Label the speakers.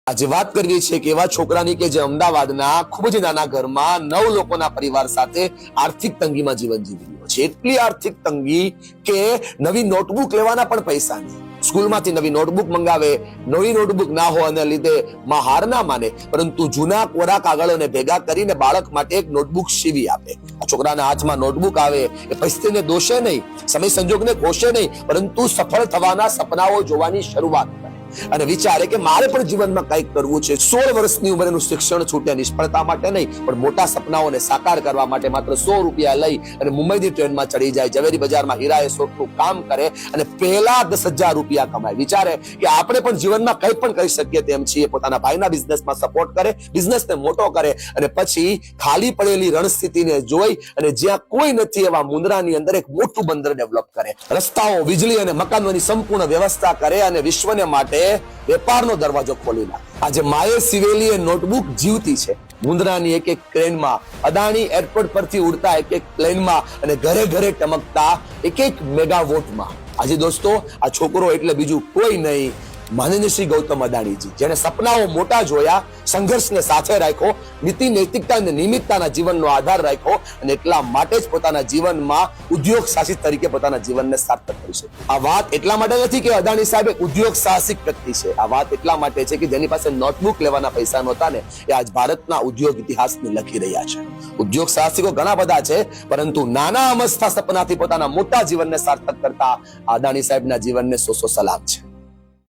Speaker 1: આજે વાત કરવી છે કે એવા છોકરાની કે જે અમદાવાદના ખૂબ જ નાના ઘરમાં 9 લોકોના પરિવાર સાથે આર્થિક તંગીમાં જીવન જીવી રહ્યો છે। એટલી આર્થિક તંગી કે નવી નોટબુક લેવાના પણ પૈસા નહીં। સ્કૂલમાંથી નવી નોટબુક મંગાવે, નવી નોટબુક ના હોવાને લીધે માં હાર ના માને, પરંતુ જૂના કોરા કાગળોને ભેગા કરીને બાળક માટે એક નોટબુક સીવી આપે। આ છોકરાના હાથમાં નોટબુક આવે એ પરિસ્થિતિને દોષે નહીં, સમય સંજોગને કોષે નહીં, પરંતુ સફળ થવાના સપનાઓ જોવાની શરૂઆત કરે અને વિચારે કે મારે પણ જીવનમાં કંઈક કરવું છે। 16 વર્ષની ઉંમરેનું શિક્ષણ છૂટે નિષ્ફળતા માટે નહીં, પણ મોટા સપનાઓને સાકાર કરવા માટે માત્ર 100 રૂપિયા લઈ અને મુંબઈની ટ્રેનમાં ચડી જાય, ઝવેરી બજારમાં હીરા એસોટનું કામ કરે અને પહેલા 10,000 રૂપિયા કમાય। વિચારે કે આપણે પણ જીવનમાં કંઈ પણ કરી શકીએ તેમ છીએ। પોતાના ભાઈના બિઝનેસમાં સપોર્ટ કરે, બિઝનેસને મોટો કરે અને પછી ખાલી પડેલી રણસ્થિતિને જોઈ અને જ્યાં કોઈ નથી એવા મુંદ્રાની અંદર એક મોટું બંદર ડેવલપ કરે, રસ્તાઓ, વીજળી અને મકાનોની સંપૂર્ણ વ્યવસ્થા કરે અને વિશ્વને માટે વેપારનો દરવાજો ખોલી નાખે। આજે માએ સિવેલી એ નોટબુક જીવતી છે। મુંદ્રાની એક એક ટ્રેનમાં, અદાણી એરપોર્ટ પરથી ઉડતા એક એક પ્લેનમાં અને ઘરે ઘરે ટમકતા એક એક મેગાવોટમાં। આજે દોસ્તો, આ છોકરો એટલે બીજું કોઈ નહીં, માનનીય શ્રી ગૌતમ અદાણીજી, જેને સપનાઓ મોટા જોયા, સંઘર્ષને સાથે રાખ્યો, નીતિ નૈતિકતા અને નિયમિતતાના જીવનનો આધાર રાખ્યો અને એટલા માટે જ પોતાના જીવનમાં ઉદ્યોગ સાહસિક તરીકે પોતાના જીવનને સાર્થક કરી શક્યો। આ વાત એટલા માટે નથી કે અદાણી સાહેબ એક ઉદ્યોગ સાહસિક વ્યક્તિ છે, આ વાત એટલા માટે છે કે જેની પાસે નોટબુક લેવાના પૈસા નહોતા ને એ આજ ભારતના ઉદ્યોગ ઇતિહાસને લખી રહ્યા છે। ઉદ્યોગ સાહસિકો ઘણા બધા છે, પરંતુ નાના અમસ્તા સપનાથી પોતાના મોટા જીવનને સાર્થક કરતા અદાણી સાહેબના જીવનને 100 સલામ છે।